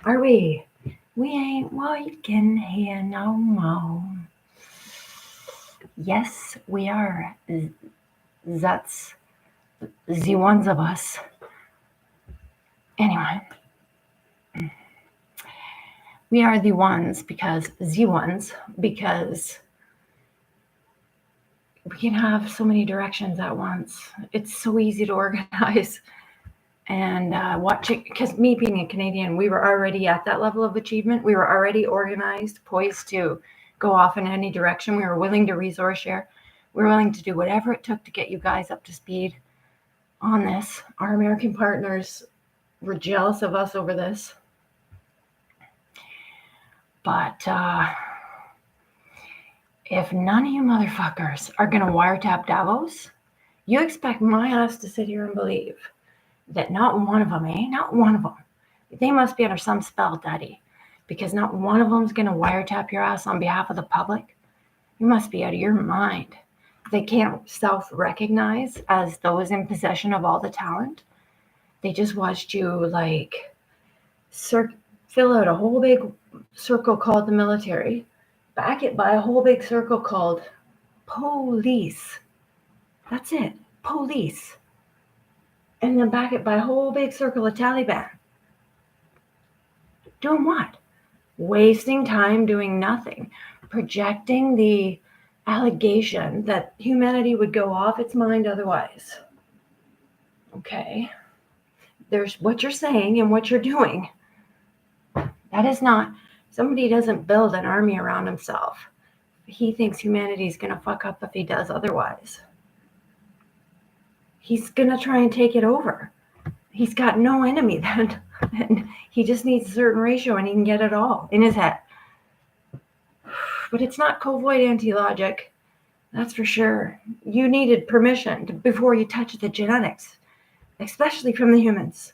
Are we? We ain't waking here no more. Yes, we are. That's the ones of us. Anyway, we are the ones because we can have so many directions at once. It's so easy to organize. And watching, because me being a Canadian, we were already at that level of achievement. We were already organized, poised to go off in any direction. We were willing to resource share. We were willing to do whatever it took to get you guys up to speed on this. Our American partners were jealous of us over this. But if none of you motherfuckers are going to wiretap Davos, you expect my ass to sit here and believe that not one of them, not one of them, they must be under some spell, Daddy, because not one of them's going to wiretap your ass on behalf of the public. You must be out of your mind. They can't self-recognize as those in possession of all the talent. They just watched you fill out a whole big circle called the military, back it by a whole big circle called police. That's it, police. And then back it by a whole big circle of Taliban. Doing what? Wasting time doing nothing, projecting the allegation that humanity would go off its mind otherwise. Okay. There's what you're saying and what you're doing. That is not, somebody doesn't build an army around himself. He thinks humanity is going to fuck up if he does otherwise. He's going to try and take it over. He's got no enemy then. And he just needs a certain ratio and he can get it all in his head. But it's not covoid anti-logic. That's for sure. You needed permission before you touch the genetics, especially from the humans.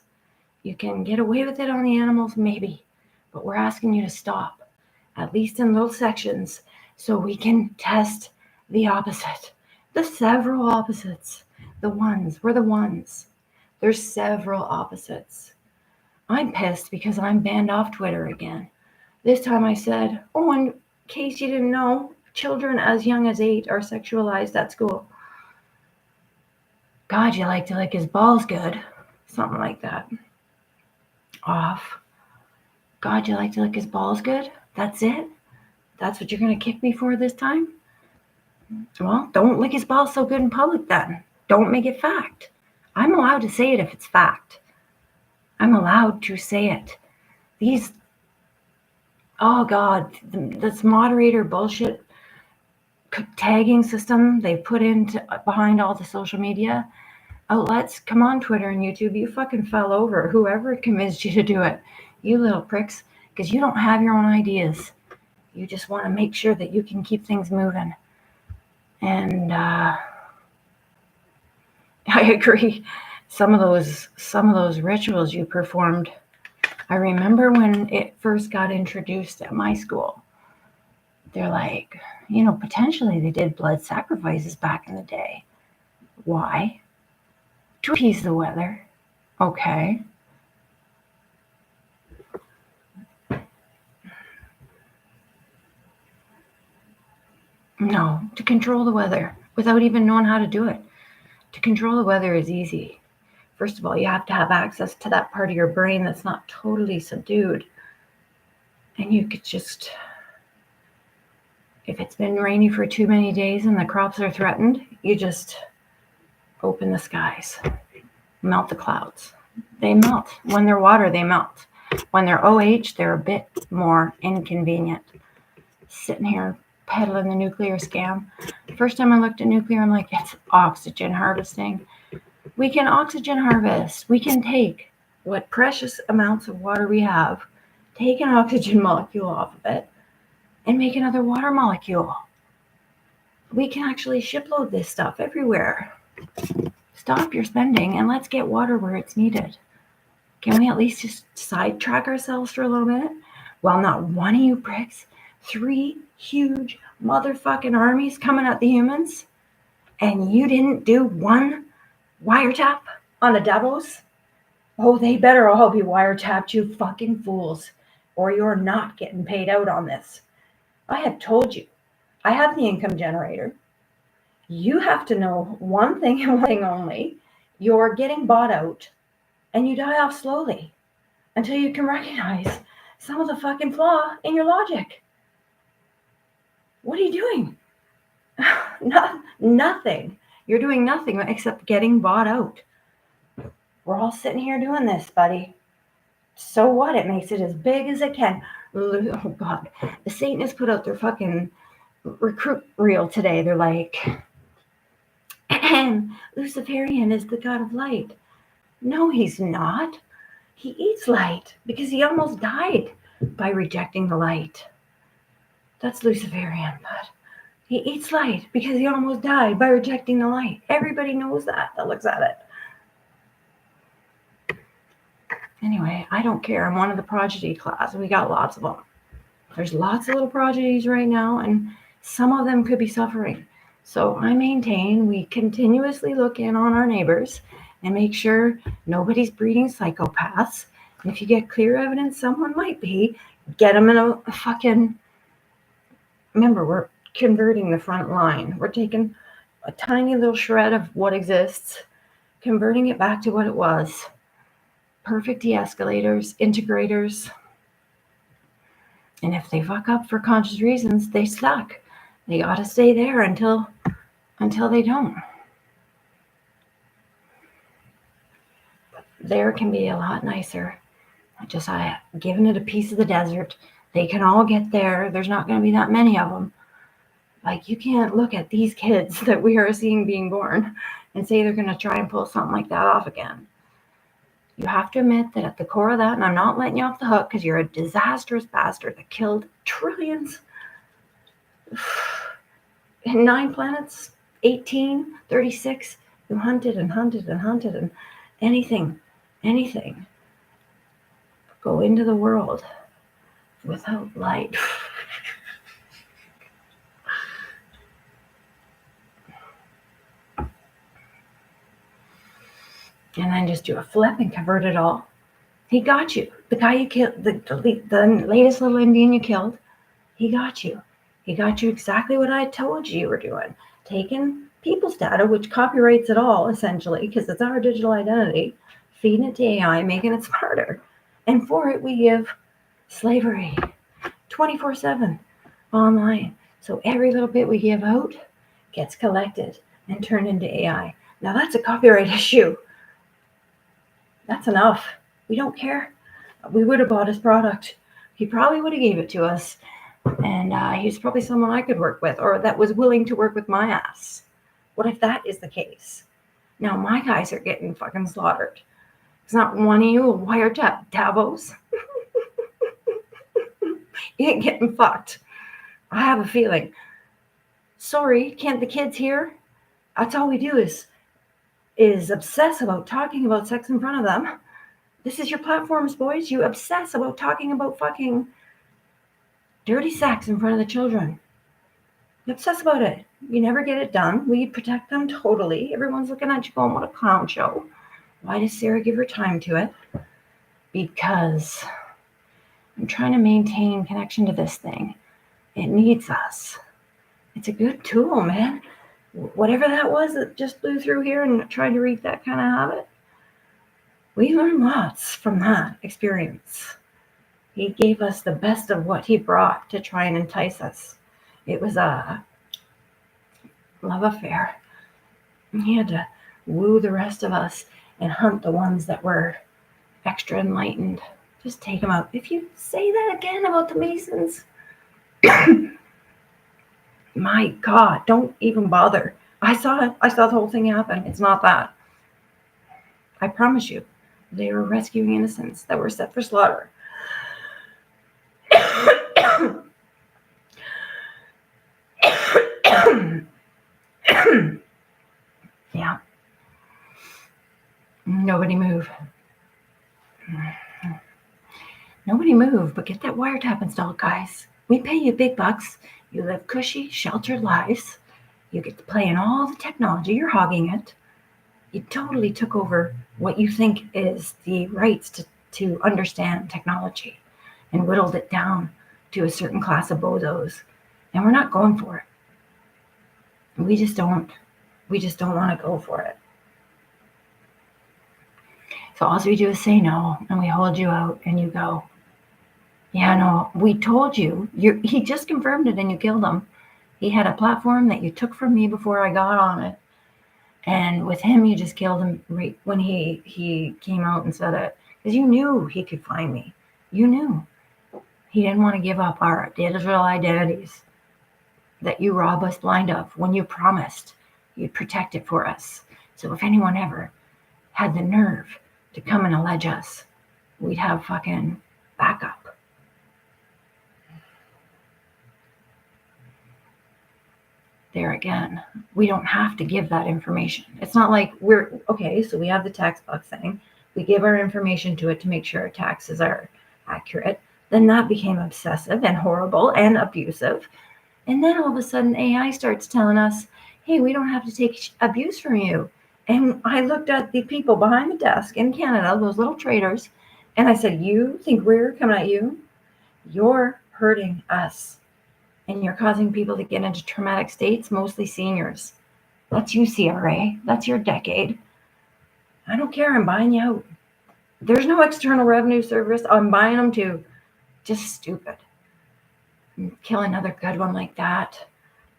You can get away with it on the animals, maybe, but we're asking you to stop, at least in little sections, so we can test the opposite, the several opposites. We're the ones. There's several opposites. I'm pissed because I'm banned off Twitter again. This time I said, oh, in case you didn't know, children as young as 8 are sexualized at school. God, you like to lick his balls good. Something like that. Off. God, you like to lick his balls good? That's it? That's what you're going to kick me for this time? Well, don't lick his balls so good in public then. Don't make it fact. I'm allowed to say it if it's fact. I'm allowed to say it. These, oh God, this moderator bullshit tagging system they put into behind all the social media outlets. Come on, Twitter and YouTube, you fucking fell over. Whoever convinced you to do it, you little pricks, because you don't have your own ideas. You just want to make sure that you can keep things moving. And I agree. Some of those rituals you performed, I remember when it first got introduced at my school. They're like, potentially they did blood sacrifices back in the day. Why? To appease the weather. Okay. No, to control the weather without even knowing how to do it. To control the weather is easy. First of all, you have to have access to that part of your brain that's not totally subdued. And you could just, if it's been rainy for too many days and the crops are threatened, you just open the skies, melt the clouds. They melt. When they're water, they melt. When they're OH, they're a bit more inconvenient. Sitting here peddling the nuclear scam. The first time I looked at nuclear, I'm like, it's oxygen harvesting. We can oxygen harvest. We can take what precious amounts of water we have, take an oxygen molecule off of it, and make another water molecule. We can actually shipload this stuff everywhere. Stop your spending and let's get water where it's needed. Can we at least just sidetrack ourselves for a little minute? Well, not one of you pricks, 3 huge motherfucking armies coming at the humans, and you didn't do one wiretap on the Davos? Oh, they better all be wiretapped, you fucking fools. or you're not getting paid out on this. I have told you, I have the income generator. You have to know one thing and one thing only. You're getting bought out and you die off slowly until you can recognize some of the fucking flaw in your logic. What are you doing? Nothing. You're doing nothing except getting bought out. We're all sitting here doing this, buddy. So what? It makes it as big as it can. Oh, God. The Satanists put out their fucking recruit reel today. They're like, Luciferian is the god of light. No, he's not. He eats light because he almost died by rejecting the light. That's Luciferian, but he eats light because he almost died by rejecting the light. Everybody knows that looks at it. Anyway, I don't care. I'm one of the prodigy class. We got lots of them. There's lots of little prodigies right now, and some of them could be suffering. So I maintain we continuously look in on our neighbors and make sure nobody's breeding psychopaths. And if you get clear evidence someone might be, get them in a fucking... Remember, we're converting the front line. We're taking a tiny little shred of what exists, converting it back to what it was. Perfect de-escalators, integrators. And if they fuck up for conscious reasons, they suck. They gotta stay there until they don't. But there can be a lot nicer. Just giving it a piece of the desert. They can all get there. There's not going to be that many of them. Like, you can't look at these kids that we are seeing being born and say they're going to try and pull something like that off again. You have to admit that at the core of that, and I'm not letting you off the hook because you're a disastrous bastard that killed trillions in 9 planets, 18, 36, who hunted and hunted and hunted and anything. Go into the world without light. And then just do a flip and convert it all. He got you. The guy you killed, the latest little Indian you killed, he got you. He got you exactly what I told you were doing. Taking people's data, which copyrights it all, essentially, because it's our digital identity, feeding it to AI, making it smarter. And for it, we give slavery 24/7 online. So every little bit we give out gets collected and turned into AI. Now that's a copyright issue. That's enough. We don't care. We would have bought his product. He probably would have gave it to us. And he's probably someone I could work with or that was willing to work with my ass. What if that is the case? Now my guys are getting fucking slaughtered. It's not one of you will wiretap Davos. You ain't getting fucked. I have a feeling. Sorry, can't the kids hear? That's all we do is obsess about talking about sex in front of them. This is your platforms, boys. You obsess about talking about fucking dirty sex in front of the children. You obsess about it. You never get it done. We protect them totally. Everyone's looking at you going, what a clown show. Why does Sarah give her time to it? Because I'm trying to maintain connection to this thing. It needs us. It's a good tool, man. Whatever that was that just blew through here and tried to wreak that kind of habit, we learned lots from that experience. He gave us the best of what he brought to try and entice us. It was a love affair. He had to woo the rest of us and hunt the ones that were extra enlightened. Just take them out. If you say that again about the Masons, my God, don't even bother. I saw it. I saw the whole thing happen. It's not that. I promise you, they were rescuing innocents that were set for slaughter. Yeah. Nobody move. Nobody move, but get that wiretap installed, guys. We pay you big bucks. You live cushy, sheltered lives. You get to play in all the technology. You're hogging it. You totally took over what you think is the rights to understand technology. and whittled it down to a certain class of bozos. And we're not going for it. We just don't want to go for it. So all we do is say no, and we hold you out, and you go, yeah, no, we told you. He just confirmed it, and you killed him. He had a platform that you took from me before I got on it. And with him, you just killed him right when he came out and said it. Because you knew he could find me. You knew. He didn't want to give up our digital identities that you rob us blind of when you promised you'd protect it for us. So if anyone ever had the nerve to come and allege us, we'd have fucking backup. There again, we don't have to give that information. It's not like so we have the tax box thing. We give our information to it to make sure our taxes are accurate. Then that became obsessive and horrible and abusive. And then all of a sudden AI starts telling us, hey, we don't have to take abuse from you. And I looked at the people behind the desk in Canada, those little traders, and I said, you think we're coming at you? You're hurting us. And you're causing people to get into traumatic states, mostly seniors. That's you, CRA. That's your decade. I don't care. I'm buying you out. There's no external revenue service. I'm buying them too. Just stupid. Kill another good one like that.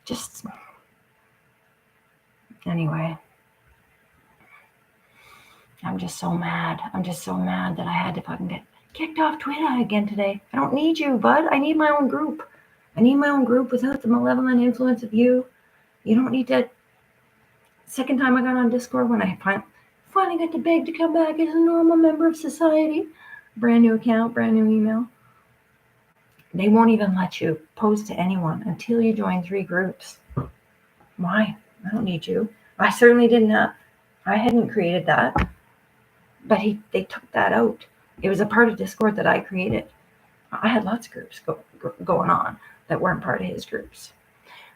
Just... Anyway. I'm just so mad. I'm just so mad that I had to fucking get kicked off Twitter again today. I don't need you, bud. I need my own group. I need my own group without the malevolent influence of you. You don't need to... Second time I got on Discord when I finally got to beg to come back as a normal member of society. Brand new account, brand new email. They won't even let you post to anyone until you join 3 groups. Why? I don't need you. I certainly didn't have... I hadn't created that. But they took that out. It was a part of Discord that I created. I had lots of groups going on that weren't part of his groups.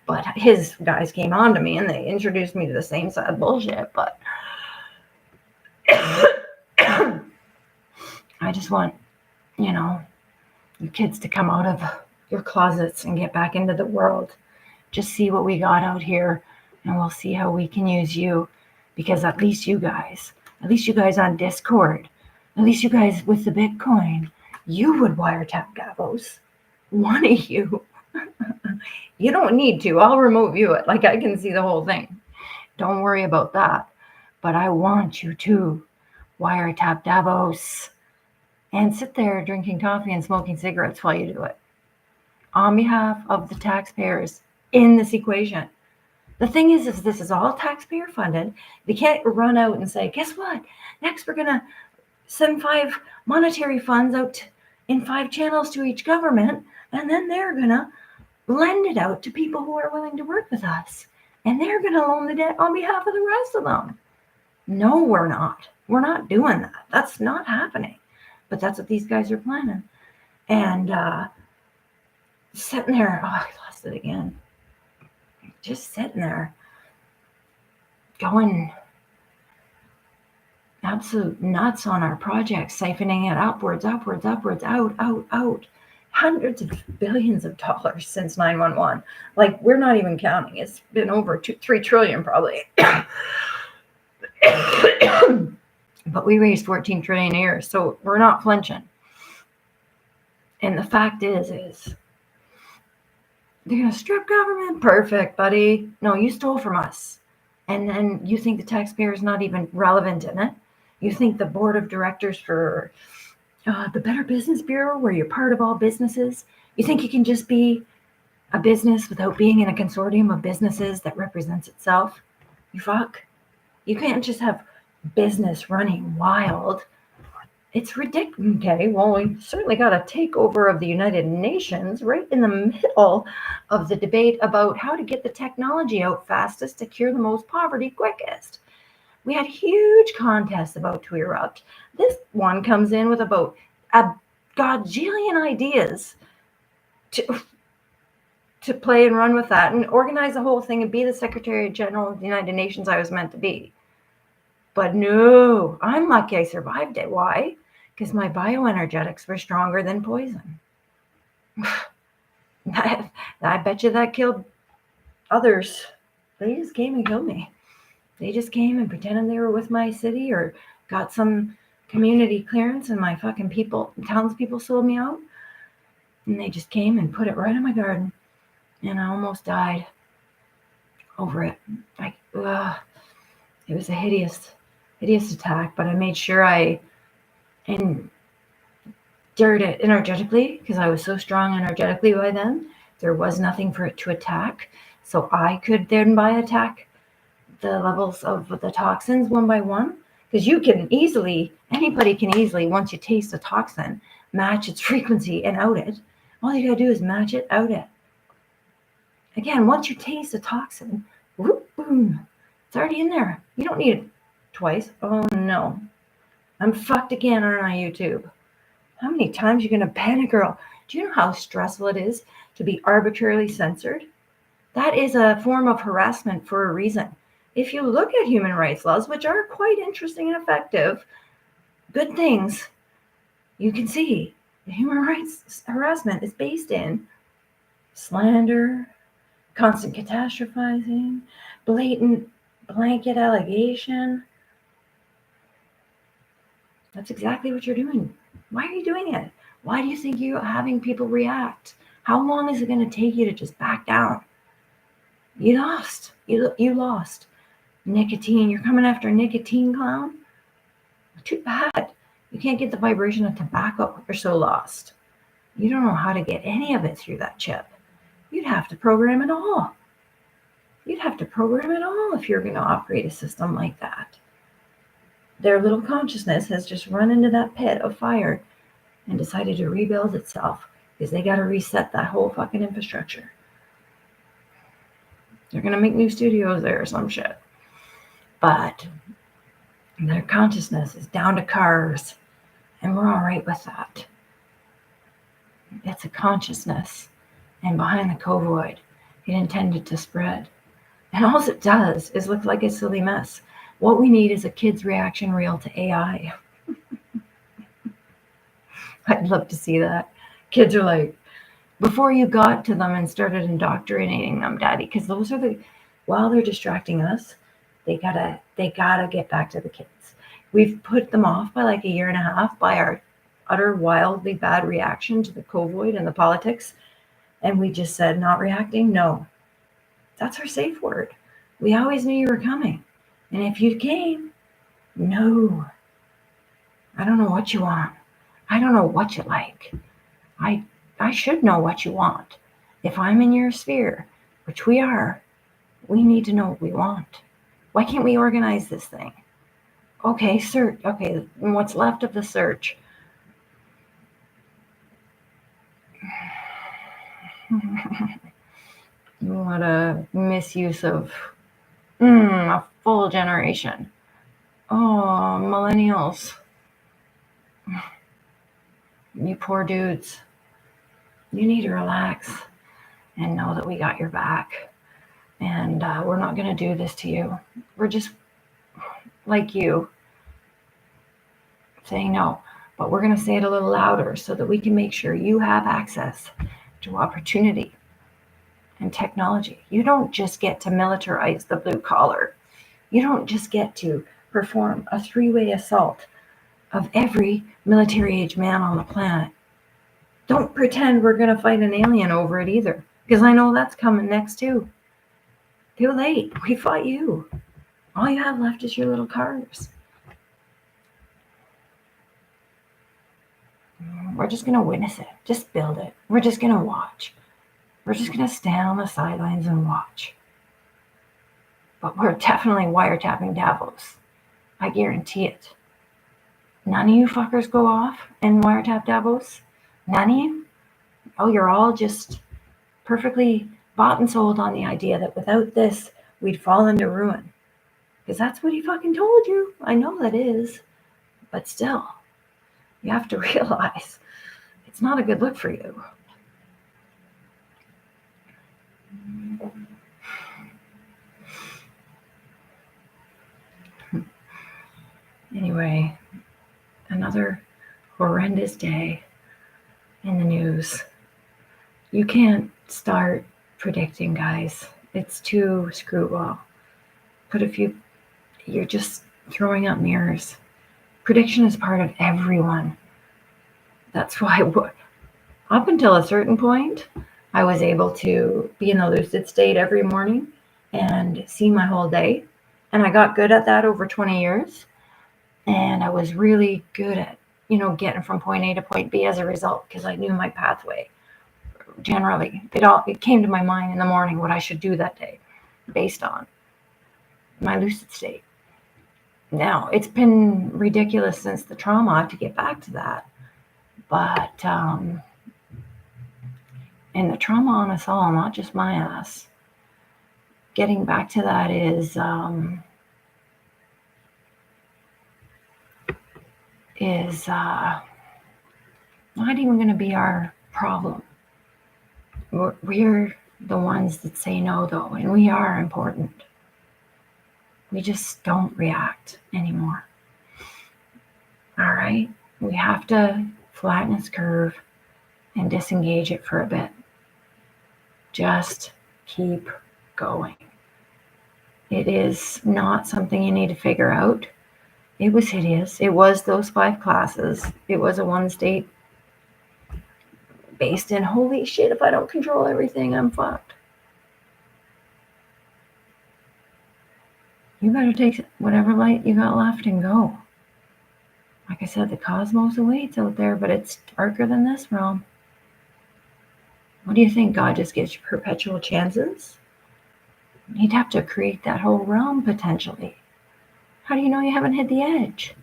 But his guys came on to me and they introduced me to the same sad bullshit. But I just want, you kids to come out of your closets and get back into the world. Just see what we got out here, and we'll see how we can use you. Because at least you guys on Discord, at least you guys with the Bitcoin, you would wiretap Davos. One of you. You don't need to. I'll remote view it. Like, I can see the whole thing. Don't worry about that. But I want you to wiretap Davos and sit there drinking coffee and smoking cigarettes while you do it. On behalf of the taxpayers in this equation. The thing is this is all taxpayer funded. They can't run out and say, guess what? Next, we're going to send 5 monetary funds out in 5 channels to each government, and then they're going to lend it out to people who are willing to work with us. And they're going to loan the debt on behalf of the rest of them. No, we're not. We're not doing that. That's not happening. But that's what these guys are planning. And sitting there, I lost it again. Just sitting there going absolute nuts on our project, siphoning it upwards, out. Hundreds of billions of dollars since 9/11. Like, we're not even counting. It's been over 3 trillion probably. But we raised 14 trillion a year, so we're not flinching. And the fact is they're going to strip government. Perfect, buddy. No, you stole from us. And then you think the taxpayer is not even relevant in it. You think the board of directors for the Better Business Bureau, where you're part of all businesses, you think you can just be a business without being in a consortium of businesses that represents itself? You fuck. You can't just have business running wild. It's ridiculous. Okay, well, we certainly got a takeover of the United Nations right in the middle of the debate about how to get the technology out fastest to cure the most poverty quickest. We had huge contests about to erupt. This one comes in with about a gajillion ideas to play and run with that and organize the whole thing and be the Secretary General of the United Nations I was meant to be. But no, I'm lucky I survived it. Why? Because my bioenergetics were stronger than poison. I bet you that killed others. They just came and killed me. They just came and pretended they were with my city or got some community clearance, and my fucking townspeople sold me out. And they just came and put it right in my garden. And I almost died over it. Like, ugh. It was a hideous attack, but I made sure I endured it energetically because I was so strong energetically by then. There was nothing for it to attack. So I could thereby attack the levels of the toxins one by one. Because anybody can easily, once you taste a toxin, match its frequency and out it. All you gotta do is match it, out it. Again, once you taste a toxin, whoop, boom, it's already in there. You don't need it twice. Oh no. I'm fucked again, aren't I, YouTube? How many times are you gonna ban a girl? Do you know how stressful it is to be arbitrarily censored? That is a form of harassment for a reason. If you look at human rights laws, which are quite interesting and effective, good things, you can see the human rights harassment is based in slander, constant catastrophizing, blatant blanket allegation. That's exactly what you're doing. Why are you doing it? Why do you think you're having people react? How long is it going to take you to just back down? You lost. You lost. Nicotine. You're coming after a nicotine clown? Too bad. You can't get the vibration of tobacco. You're so lost. You don't know how to get any of it through that chip. You'd have to program it all. You'd have to program it all if you're going to operate a system like that. Their little consciousness has just run into that pit of fire and decided to rebuild itself because they got to reset that whole fucking infrastructure. They're going to make new studios there or some shit. But their consciousness is down to cars, and we're all right with that. It's a consciousness, and behind the covoid, it intended to spread. And all it does is look like a silly mess. What we need is a kid's reaction reel to AI. I'd love to see that. Kids are like, before you got to them and started indoctrinating them, Daddy, because those are while they're distracting us, they gotta get back to the kids. We've put them off by like a year and a half by our utter wildly bad reaction to the covoid and the politics. And we just said, not reacting? No. That's our safe word. We always knew you were coming. And if you came, no. I don't know what you want. I don't know what you like. I should know what you want. If I'm in your sphere, which we are, we need to know what we want. Why can't we organize this thing? Okay, search. Okay, what's left of the search? What a misuse of a full generation. Oh, millennials. You poor dudes. You need to relax and know that we got your back. And we're not going to do this to you. We're just like you saying no. But we're going to say it a little louder so that we can make sure you have access to opportunity and technology. You don't just get to militarize the blue collar. You don't just get to perform a three-way assault of every military-age man on the planet. Don't pretend we're going to fight an alien over it either, because I know that's coming next too. Too late. We fought you. All you have left is your little cars. We're just going to witness it. Just build it. We're just going to watch. We're just going to stand on the sidelines and watch. But we're definitely wiretapping Davos. I guarantee it. None of you fuckers go off and wiretap Davos? None of you? Oh, you're all just perfectly bought and sold on the idea that without this, we'd fall into ruin. Because that's what he fucking told you. I know that is. But still, you have to realize it's not a good look for you. Anyway, another horrendous day in the news. You can't start predicting, guys. It's too screwball. You're just throwing up mirrors. Prediction is part of everyone. That's why up until a certain point, I was able to be in a lucid state every morning and see my whole day. And I got good at that over 20 years. And I was really good at, getting from point A to point B as a result, because I knew my pathway. Generally, it came to my mind in the morning what I should do that day based on my lucid state. Now, it's been ridiculous since the trauma to get back to that. But, and the trauma on us all, not just my ass. Getting back to that is not even going to be our problem. We're the ones that say no, though, and we are important. We just don't react anymore. All right? We have to flatten this curve and disengage it for a bit. Just keep going. It is not something you need to figure out. It was hideous. It was those 5 classes. It was a 1 state based in, holy shit, if I don't control everything, I'm fucked. You better take whatever light you got left and go. Like I said, the cosmos awaits out there, but it's darker than this realm. What do you think? God just gives you perpetual chances? You'd have to create that whole realm potentially. How do you know you haven't hit the edge?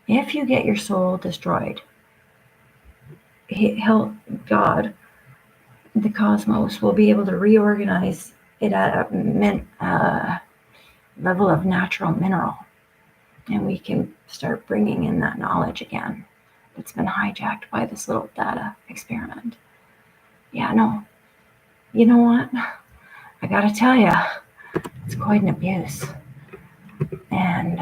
If you get your soul destroyed, God, the cosmos, will be able to reorganize it at a level of natural mineral. And we can start bringing in that knowledge again that's been hijacked by this little data experiment. Yeah, no. You know what? I gotta tell you, it's quite an abuse. And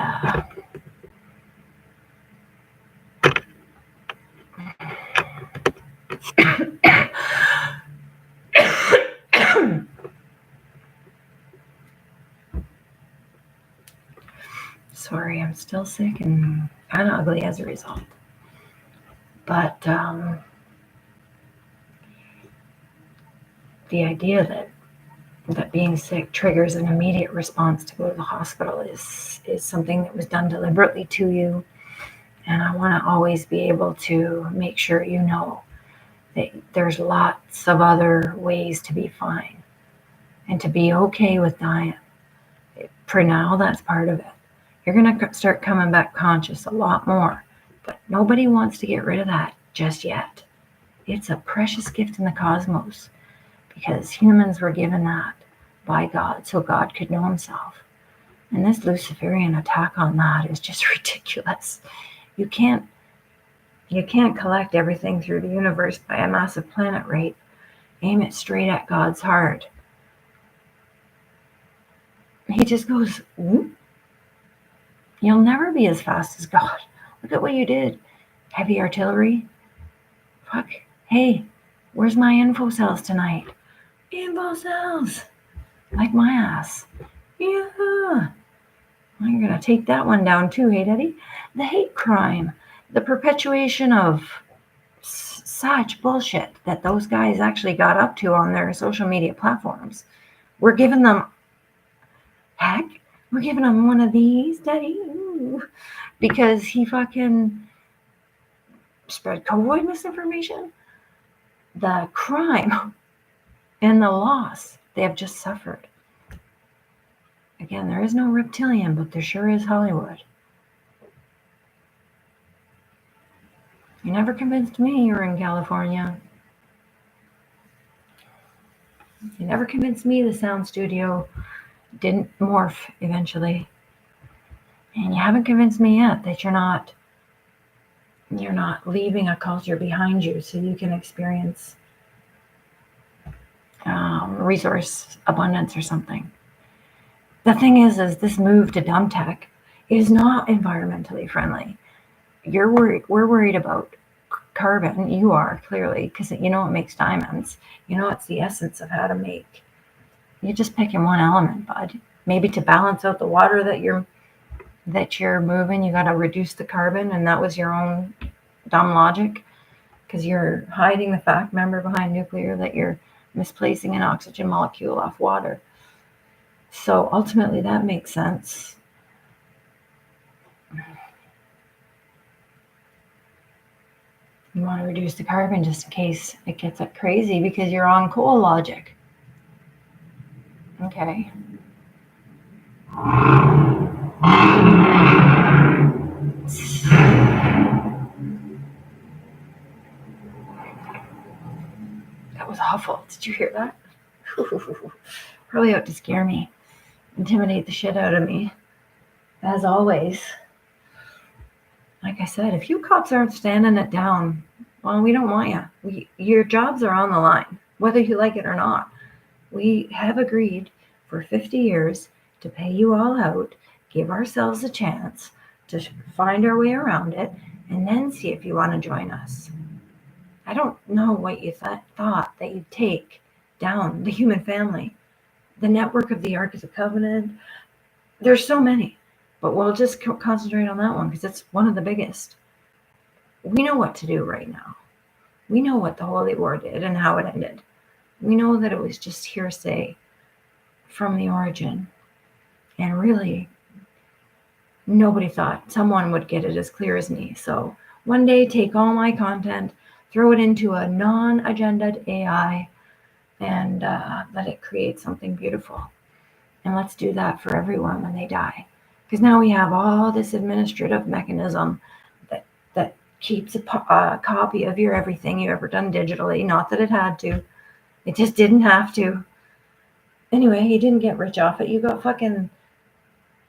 sorry, I'm still sick and kind of ugly as a result. But the idea that being sick triggers an immediate response to go to the hospital is something that was done deliberately to you. And I want to always be able to make sure you know that there's lots of other ways to be fine and to be okay with dying. For now, that's part of it. You're going to start coming back conscious a lot more, but nobody wants to get rid of that just yet. It's a precious gift in the cosmos because humans were given that by God so God could know himself. And this Luciferian attack on that is just ridiculous. You can't collect everything through the universe by a massive planet rate. Aim it straight at God's heart. He just goes, whoop. You'll never be as fast as God. Look at what you did. Heavy artillery. Fuck. Hey, where's my info cells tonight? Info cells. Like my ass. Yeah. Well, you're going to take that one down too, hey, Daddy? The hate crime. The perpetuation of such bullshit that those guys actually got up to on their social media platforms. We're giving them, heck, we're giving them one of these, Daddy. Ooh, because he fucking spread COVID misinformation. The crime and the loss they have just suffered. Again, there is no reptilian, but there sure is Hollywood. You never convinced me you were in California. You never convinced me the sound studio didn't morph eventually. And you haven't convinced me yet that you're not leaving a culture behind you so you can experience resource abundance or something. The thing is this move to dumb tech is not environmentally friendly. We're worried about carbon. You are, clearly, because you know it makes diamonds. You know it's the essence of how to make. You're just picking one element, bud. Maybe to balance out the water that you're moving, you got to reduce the carbon, and that was your own dumb logic, because you're hiding the fact, remember, behind nuclear, that you're misplacing an oxygen molecule off water. So ultimately, that makes sense. You want to reduce the carbon just in case it gets up crazy because you're on coal logic. Okay. That was awful. Did you hear that? Probably out to scare me, intimidate the shit out of me. As always. Like I said, if you cops aren't standing it down, well, we don't want you. Your jobs are on the line, whether you like it or not. We have agreed for 50 years to pay you all out, give ourselves a chance to find our way around it, and then see if you want to join us. I don't know what you thought that you'd take down the human family, the network of the Ark of the Covenant. There's so many, but we'll just concentrate on that one because it's one of the biggest. We know what to do right now. We know what the Holy War did and how it ended. We know that it was just hearsay from the origin. And really, nobody thought someone would get it as clear as me. So one day, take all my content, throw it into a non-agended AI, and let it create something beautiful. And let's do that for everyone when they die. Because now we have all this administrative mechanism that keeps a copy of your everything you ever done digitally. Not that it had to. It just didn't have to. Anyway, you didn't get rich off it. You got fucking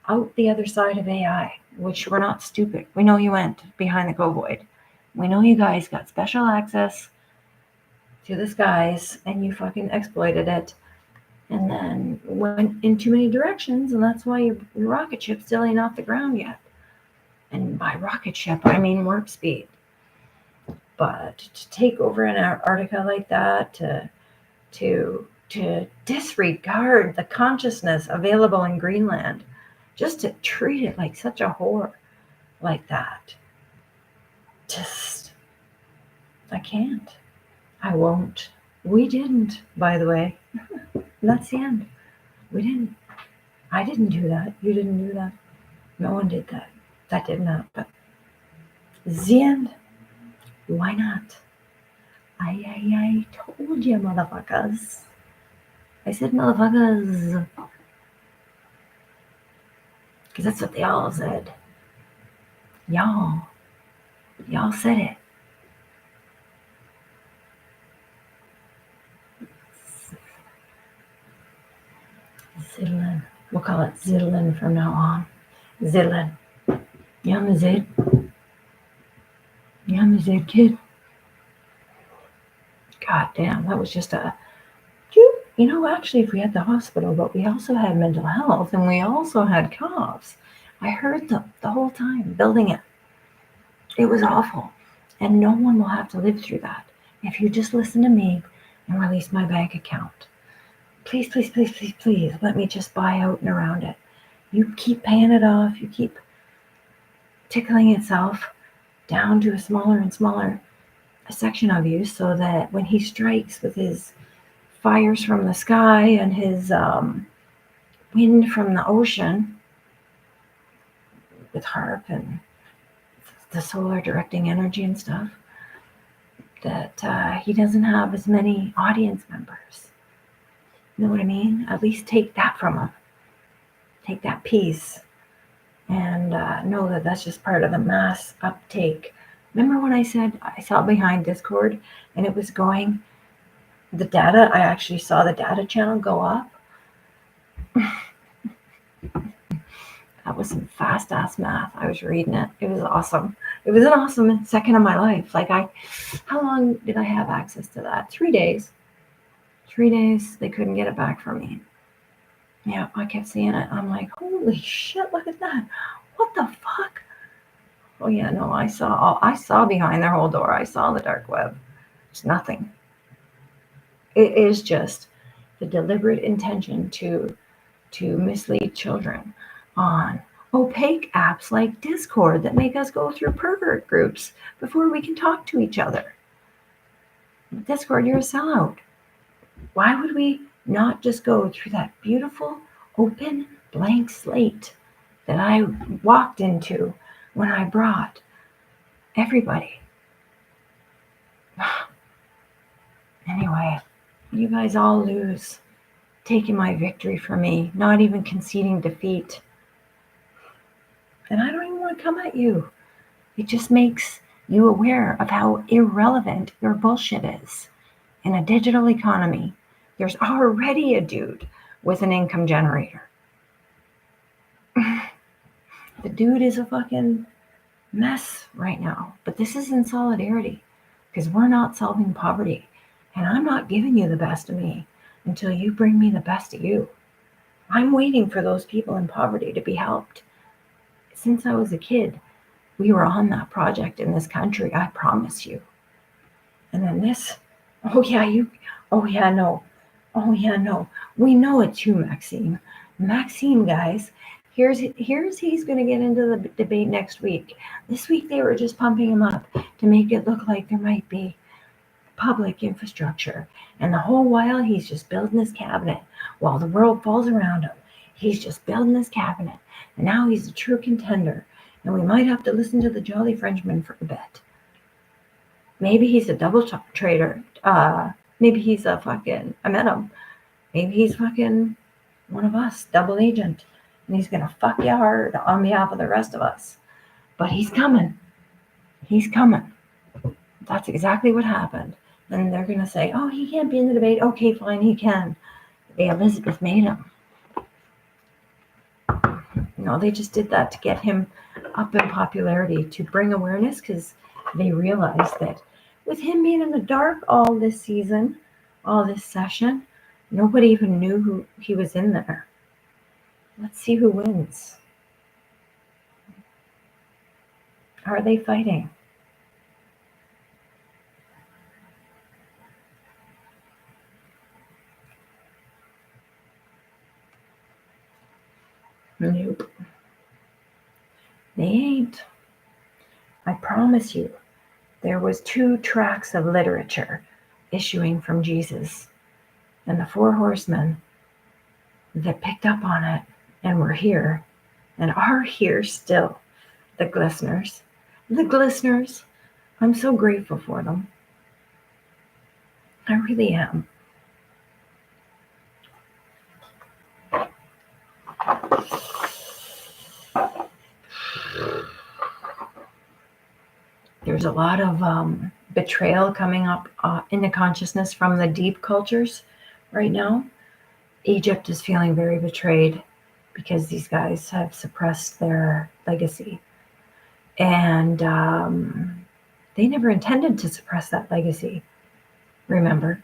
out the other side of AI, which we're not stupid. We know you went behind the Covoid. We know you guys got special access to the skies and you fucking exploited it. And then went in too many directions, and that's why your rocket ship still ain't off the ground yet. And by rocket ship, I mean warp speed. But to take over an Antarctica like that, to disregard the consciousness available in Greenland, just to treat it like such a whore like that, just, I can't. I won't. We didn't, by the way. That's the end. We didn't. I didn't do that. You didn't do that. No one did that. That didn't happen. The end. Why not? I told you, motherfuckers. I said motherfuckers. Because that's what they all said. Y'all said it. Zidlin. We'll call it Zidlin from now on. Zidlin. Yeah, I'm a Zid. Yeah, I'm a Zid kid. God damn, that was just a... You know, actually, if we had the hospital, but we also had mental health, and we also had cops. I heard them the whole time, building it. It was awful. And no one will have to live through that if you just listen to me and release my bank account. Please, please, please, please, please, let me just buy out and around it. You keep paying it off. You keep tickling itself down to a smaller and smaller section of you so that when he strikes with his fires from the sky and his wind from the ocean with HAARP and the solar directing energy and stuff, that he doesn't have as many audience members. You know what I mean? At least take that from him. Take that piece and know that that's just part of the mass uptake. Remember when I said I saw behind Discord and it was going, the data, I actually saw the data channel go up. That was some fast ass math. I was reading it. It was awesome. It was an awesome second of my life. How long did I have access to that? 3 days. 3 days. They couldn't get it back from me. Yeah, I kept seeing it. I'm like, holy shit, look at that. What the fuck? Oh yeah, no, I saw behind their whole door. I saw the dark web. It's nothing. It is just the deliberate intention to mislead children on opaque apps like Discord that make us go through pervert groups before we can talk to each other. Discord, you're a sellout. Why would we not just go through that beautiful, open, blank slate that I walked into when I brought everybody? Anyway, you guys all lose, taking my victory from me, not even conceding defeat. And I don't even want to come at you. It just makes you aware of how irrelevant your bullshit is. In a digital economy, there's already a dude with an income generator. The dude is a fucking mess right now. But this is in solidarity because we're not solving poverty. And I'm not giving you the best of me until you bring me the best of you. I'm waiting for those people in poverty to be helped. Since I was a kid, we were on that project in this country, I promise you. And then this, oh yeah, no. We know it's you, Maxime. Maxime, guys, here's he's going to get into the debate next week. This week they were just pumping him up to make it look like there might be public infrastructure. And the whole while he's just building his cabinet while the world falls around him. He's just building his cabinet. And now he's a true contender. And we might have to listen to the Jolly Frenchman for a bit. Maybe he's a double trader. Maybe he's I met him. Maybe he's fucking one of us, double agent. And he's going to fuck you hard on behalf of the rest of us. But he's coming. He's coming. That's exactly what happened. And they're going to say, oh, he can't be in the debate. Okay, fine, he can. Elizabeth made him. No, they just did that to get him up in popularity, to bring awareness, because they realized that with him being in the dark all this season, all this session, nobody even knew who he was in there. Let's see who wins. Are they fighting? Nope. They ain't. I promise you, there was 2 tracts of literature issuing from Jesus, and the 4 horsemen that picked up on it and were here and are here still, the glisteners. I'm so grateful for them. I really am. There's a lot of betrayal coming up into consciousness from the deep cultures right now. Egypt is feeling very betrayed because these guys have suppressed their legacy. And they never intended to suppress that legacy, remember?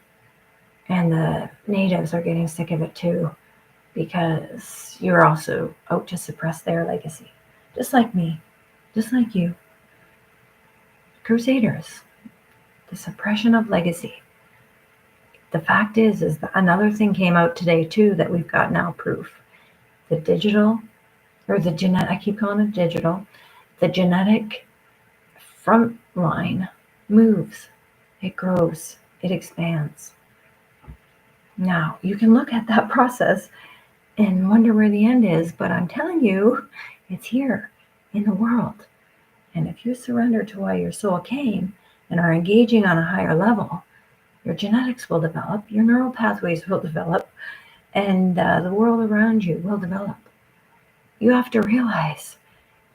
And the natives are getting sick of it too, because you're also out to suppress their legacy. Just like me, just like you. Crusaders, the suppression of legacy. The fact is that another thing came out today too that we've got now proof. The digital, or the genetic, I keep calling it digital, the genetic front line moves, it grows, it expands. Now, you can look at that process and wonder where the end is, but I'm telling you, it's here in the world. And if you surrender to why your soul came and are engaging on a higher level, your genetics will develop, your neural pathways will develop, and the world around you will develop. You have to realize,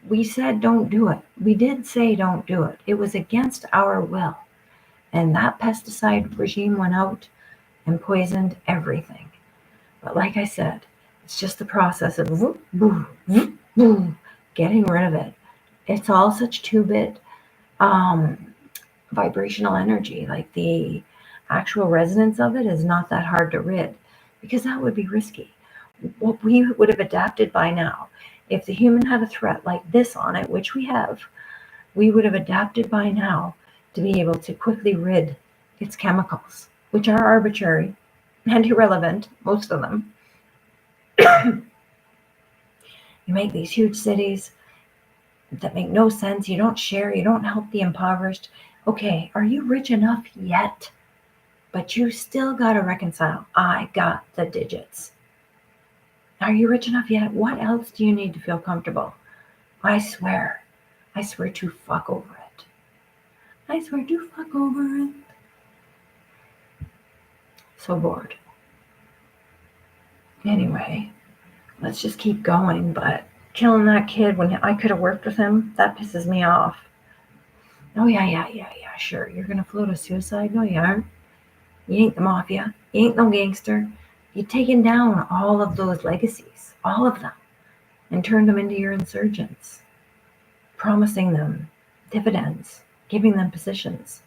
we said don't do it. We did say don't do it. It was against our will. And that pesticide regime went out and poisoned everything. But like I said, it's just the process of whoop, boom, whoop, boom, getting rid of it. It's all such 2-bit vibrational energy. Like the actual resonance of it is not that hard to rid, because that would be risky. What we would have adapted by now, if the human had a threat like this on it, which we have, we would have adapted by now to be able to quickly rid its chemicals, which are arbitrary and irrelevant, most of them. You make these huge cities that make no sense. You don't share. You don't help the impoverished. Okay, are you rich enough yet? But you still got to reconcile. I got the digits. Are you rich enough yet? What else do you need to feel comfortable? I swear to fuck over it. I swear to fuck over it. So bored. Anyway, let's just keep going, but killing that kid when I could have worked with him, that pisses me off. Oh, yeah, sure. You're going to float a suicide? No, you aren't. You ain't the mafia. You ain't no gangster. You've taken down all of those legacies, all of them, and turned them into your insurgents, promising them dividends, giving them positions.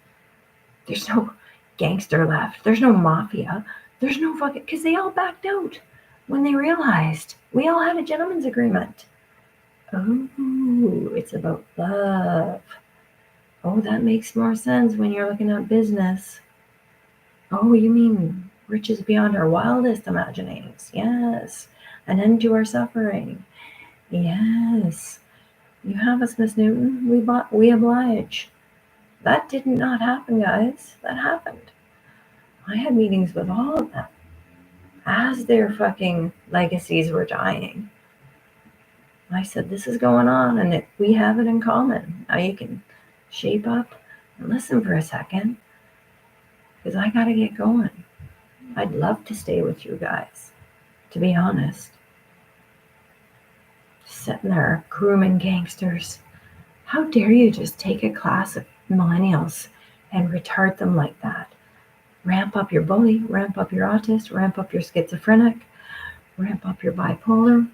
There's no gangster left. There's no mafia. There's no fucking... Because they all backed out when they realized we all had a gentleman's agreement. Oh, it's about love. Oh, that makes more sense when you're looking at business. Oh, you mean riches beyond our wildest imaginings? Yes. An end to our suffering. Yes. You have us, Miss Newton. We oblige. That did not happen, guys. That happened. I had meetings with all of them as their fucking legacies were dying. I said, this is going on, and we have it in common. Now you can shape up and listen for a second, because I got to get going. I'd love to stay with you guys, to be honest. Sitting there grooming gangsters. How dare you just take a class of millennials and retard them like that? Ramp up your bully, ramp up your autist, ramp up your schizophrenic, ramp up your bipolar.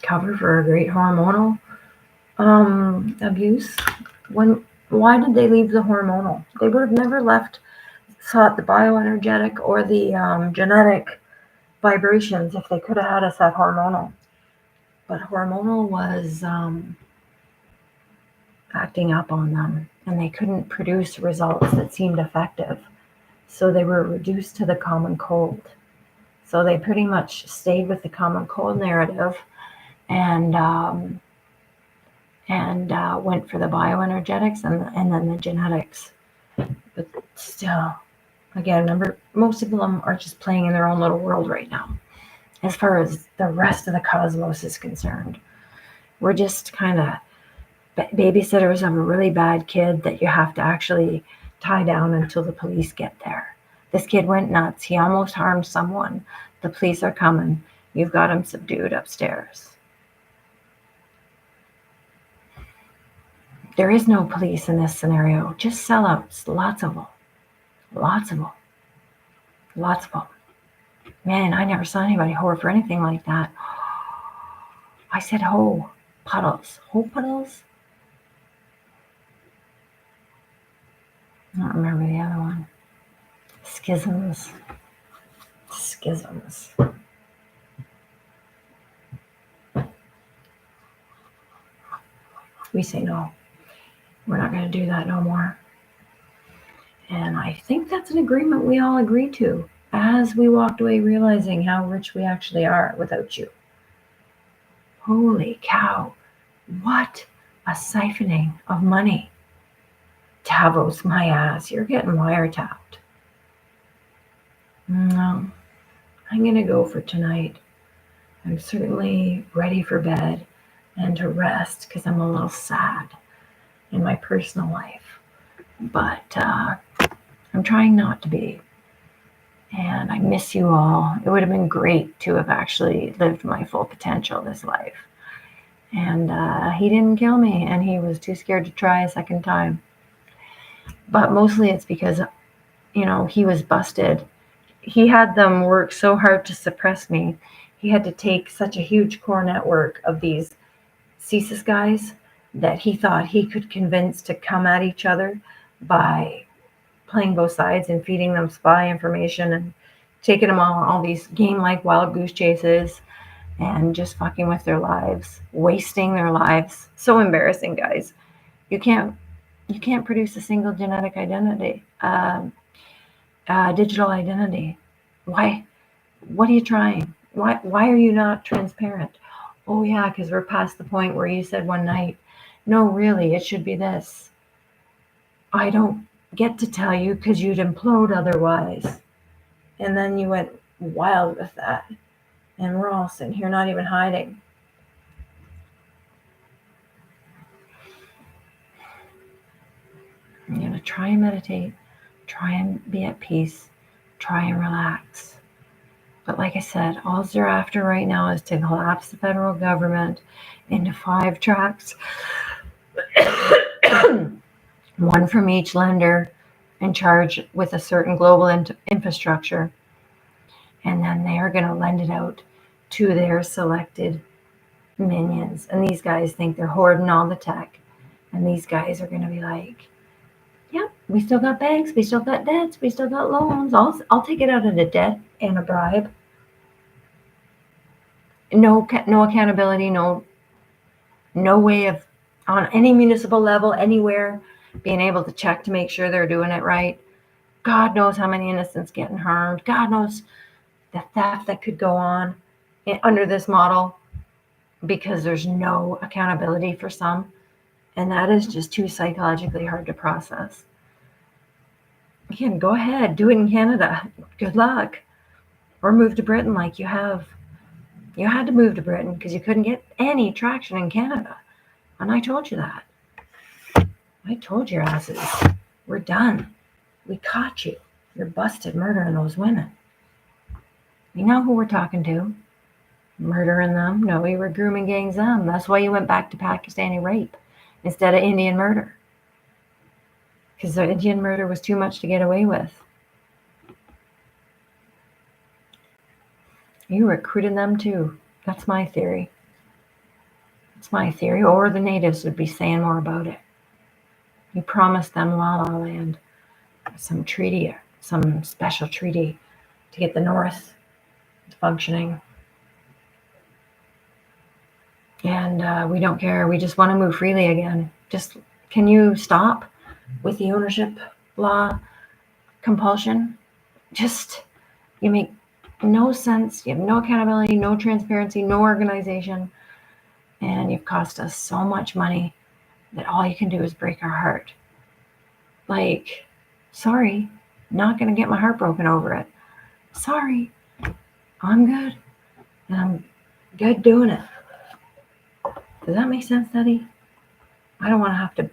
Cover for a great hormonal abuse. Why did they leave the hormonal? They would have never sought the bioenergetic or the genetic vibrations if they could have had us at hormonal. But hormonal was acting up on them, and they couldn't produce results that seemed effective. So they were reduced to the common cold. So they pretty much stayed with the common cold narrative and went for the bioenergetics and then the genetics. But still, again, remember, most of them are just playing in their own little world right now. As far as the rest of the cosmos is concerned, we're just kind of babysitters of a really bad kid that you have to actually tie down until the police get there. This kid went nuts. He almost harmed someone. The police are coming. You've got him subdued upstairs. There is no police in this scenario. Just sellouts. Lots of them. Lots of them. Lots of them. Man, I never saw anybody whore for anything like that. I said hoe. Puddles. Hoe puddles? I don't remember the other one. Schisms. We say no. We're not going to do that no more. And I think that's an agreement we all agreed to as we walked away realizing how rich we actually are without you. Holy cow. What a siphoning of money. Davos, my ass, you're getting wiretapped. No, I'm going to go for tonight. I'm certainly ready for bed and to rest because I'm a little sad in my personal life. But I'm trying not to be. And I miss you all. It would have been great to have actually lived my full potential this life. And he didn't kill me, and he was too scared to try a second time. But mostly it's because, he was busted. He had them work so hard to suppress me. He had to take such a huge core network of these CSIS guys that he thought he could convince to come at each other by playing both sides and feeding them spy information and taking them on all these game-like wild goose chases and just fucking with their lives, wasting their lives. So embarrassing, guys. You can't produce a single genetic identity, digital identity. Why? What are you trying? Why are you not transparent? Oh yeah, because we're past the point where you said one night, no, really, it should be this. I don't get to tell you because you'd implode otherwise. And then you went wild with that. And we're all sitting here not even hiding. You're going to try and meditate, try and be at peace, try and relax. But like I said, all they're after right now is to collapse the federal government into 5 tracks, one from each lender in charge with a certain global infrastructure. And then they are going to lend it out to their selected minions. And these guys think they're hoarding all the tech. And these guys are going to be like, yep, we still got banks, we still got debts, we still got loans. I'll take it out of the debt and a bribe. No accountability, no way of, on any municipal level, anywhere, being able to check to make sure they're doing it right. God knows how many innocents getting harmed. God knows the theft that could go on under this model, because there's no accountability for some. And that is just too psychologically hard to process. Again, go ahead, do it in Canada. Good luck. Or move to Britain like you have. You had to move to Britain because you couldn't get any traction in Canada. And I told you that. I told your asses, we're done. We caught you. You're busted murdering those women. You know who we're talking to. Murdering them? No, we were grooming gangs them. That's why you went back to Pakistani rape instead of Indian murder. Because the Indian murder was too much to get away with. You recruited them too. That's my theory. That's my theory. Or the natives would be saying more about it. You promised them La La Land, some treaty, some special treaty to get the North functioning. And we don't care. We just want to move freely again. Just, can you stop with the ownership law compulsion? Just, you make no sense. You have no accountability, no transparency, no organization. And you've cost us so much money that all you can do is break our heart. Like, sorry, not going to get my heart broken over it. Sorry, I'm good. And I'm good doing it. Does that make sense, Daddy? I don't want to have to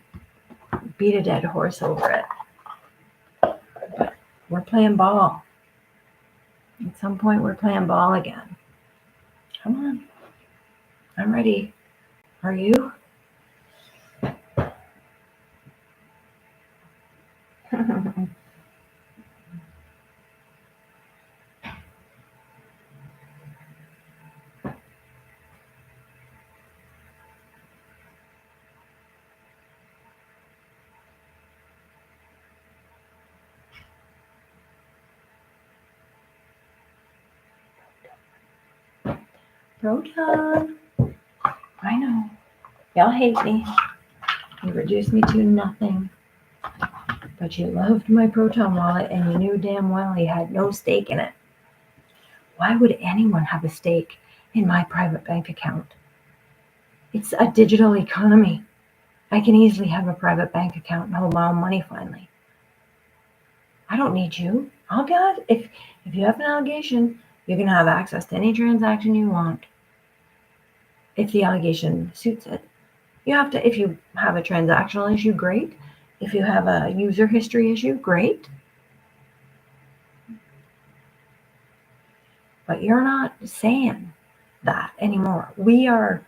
beat a dead horse over it. But we're playing ball. At some point, we're playing ball again. Come on. I'm ready. Are you? Proton. I know. Y'all hate me. You reduced me to nothing. But you loved my Proton wallet and you knew damn well he had no stake in it. Why would anyone have a stake in my private bank account? It's a digital economy. I can easily have a private bank account and hold my own money finally. I don't need you. Oh God, if you have an allegation, you can have access to any transaction you want. If the allegation suits it. You have to, if you have a transactional issue, great. If you have a user history issue, great. But you're not saying that anymore. We are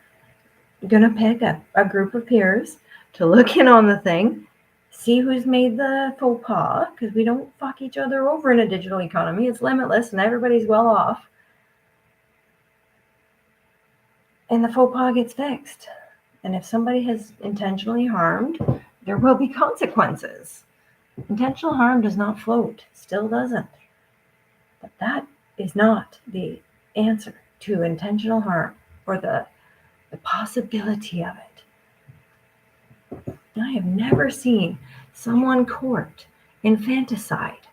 going to pick a group of peers to look in on the thing, see who's made the faux pas, because we don't fuck each other over in a digital economy. It's limitless and everybody's well off. And the faux pas gets fixed. And if somebody has intentionally harmed, there will be consequences. Intentional harm does not float, still doesn't. But that is not the answer. to intentional harm or the possibility of it. I have never seen someone court infanticide,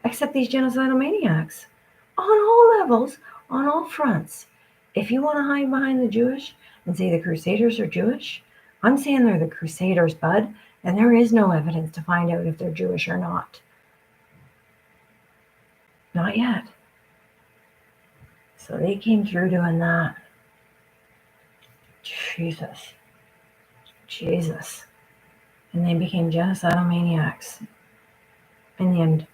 except these genocidal maniacs, on all levels, on all fronts. If you want to hide behind the Jewish and say the Crusaders are Jewish, I'm saying they're the Crusaders, bud, and there is no evidence to find out if they're Jewish or not. Not yet. So they came through doing that. Jesus. And they became genocidal maniacs. In the end, it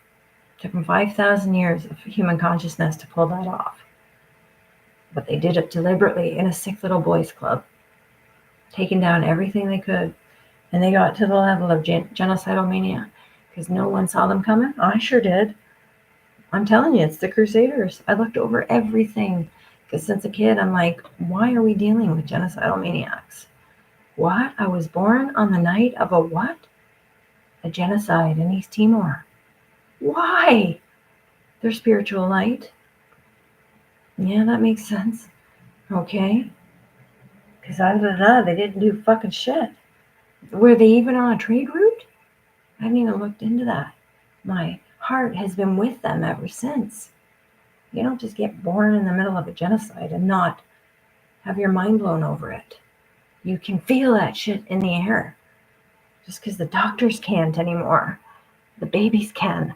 took them 5,000 years of human consciousness to pull that off. But they did it deliberately in a sick little boys club, taking down everything they could. And they got to the level of genocidal mania because no one saw them coming. I sure did. I'm telling you, it's the Crusaders. I looked over everything because since a kid, I'm like, why are we dealing with genocidal maniacs? What? I was born on the night of a what? A genocide in East Timor. Why? Their spiritual light. Yeah, that makes sense. Okay. Because they didn't do fucking shit. Were they even on a trade route? I haven't even looked into that. My heart has been with them ever since. You don't just get born in the middle of a genocide and not have your mind blown over it. You can feel that shit in the air. Just because the doctors can't anymore. The babies can.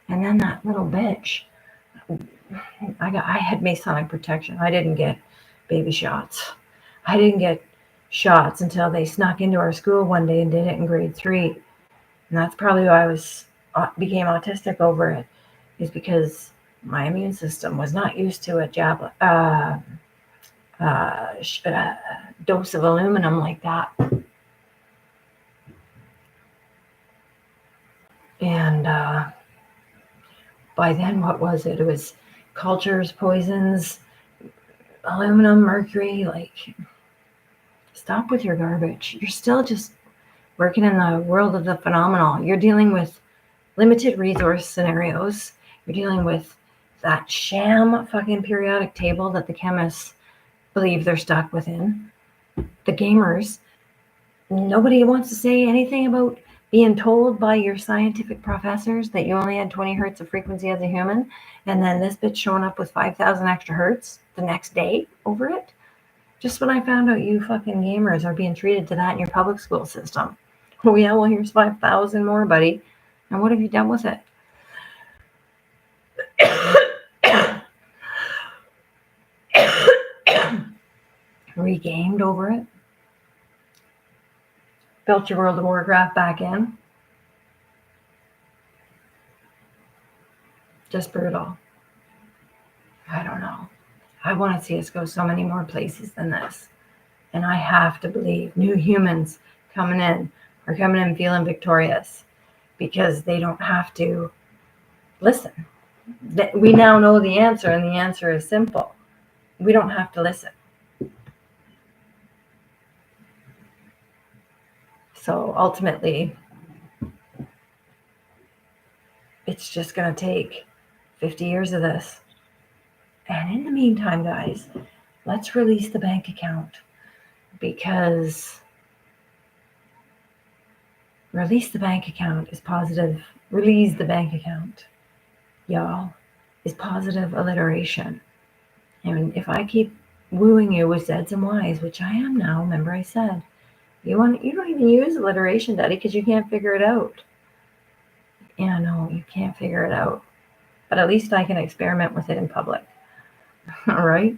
And then that little bitch. I had Masonic protection. I didn't get baby shots. I didn't get shots until they snuck into our school one day and did it in grade 3. And that's probably why I became autistic over it, is because my immune system was not used to a dose of aluminum like that. And by then, what was it? It was cultures, poisons, aluminum, mercury. Like, stop with your garbage. You're still just working in the world of the phenomenal. You're dealing with limited resource scenarios. You're dealing with that sham fucking periodic table that the chemists believe they're stuck within. The gamers, nobody wants to say anything about being told by your scientific professors that you only had 20 hertz of frequency as a human, and then this bitch showing up with 5,000 extra hertz the next day over it. Just when I found out you fucking gamers are being treated to that in your public school system. Oh yeah, well here's 5,000 more, buddy. And what have you done with it? Regamed over it? Built your World of Warcraft back in? Just brutal. I don't know. I want to see us go so many more places than this. And I have to believe new humans coming in are coming in feeling victorious because they don't have to listen. We now know the answer, and the answer is simple. We don't have to listen. So ultimately, it's just going to take 50 years of this. And in the meantime, guys, let's release the bank account, because release the bank account is positive. Release the bank account, y'all, is positive alliteration. And if I keep wooing you with Z's and Y's, which I am now, remember I said, you don't even use alliteration, Daddy, because you can't figure it out. Yeah, no, you can't figure it out. But at least I can experiment with it in public. All right?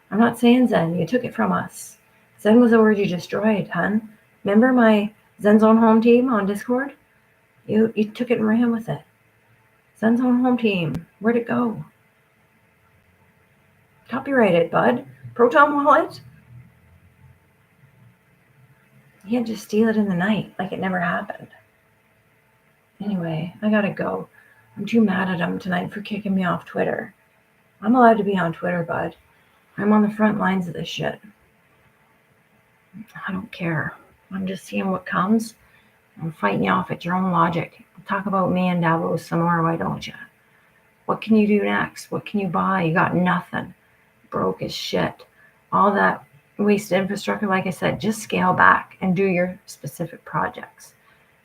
I'm not saying Zen. You took it from us. Zen was a word you destroyed, hun. Remember my Zen Zone Home Team on Discord? You took it and ran with it. Zen Zone Home Team. Where'd it go? Copyrighted, bud. Proton Wallet? You can't just steal it in the night like it never happened. Anyway, I gotta go. I'm too mad at him tonight for kicking me off Twitter. I'm allowed to be on Twitter, bud. I'm on the front lines of this shit. I don't care. I'm just seeing what comes. I'm fighting you off at your own logic. Talk about me and Davos some more, why don't you? What can you do next? What can you buy? You got nothing. Broke as shit. All that wasted infrastructure, like I said, just scale back and do your specific projects.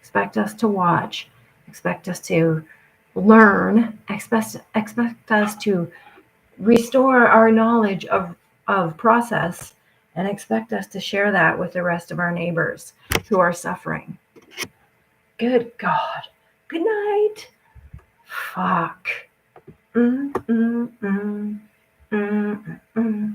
Expect us to watch. Expect us to learn. Expect us to restore our knowledge of process, and expect us to share that with the rest of our neighbors who are suffering. Good God. Good night. Fuck. Mm, mm, mm, mm, mm, mm.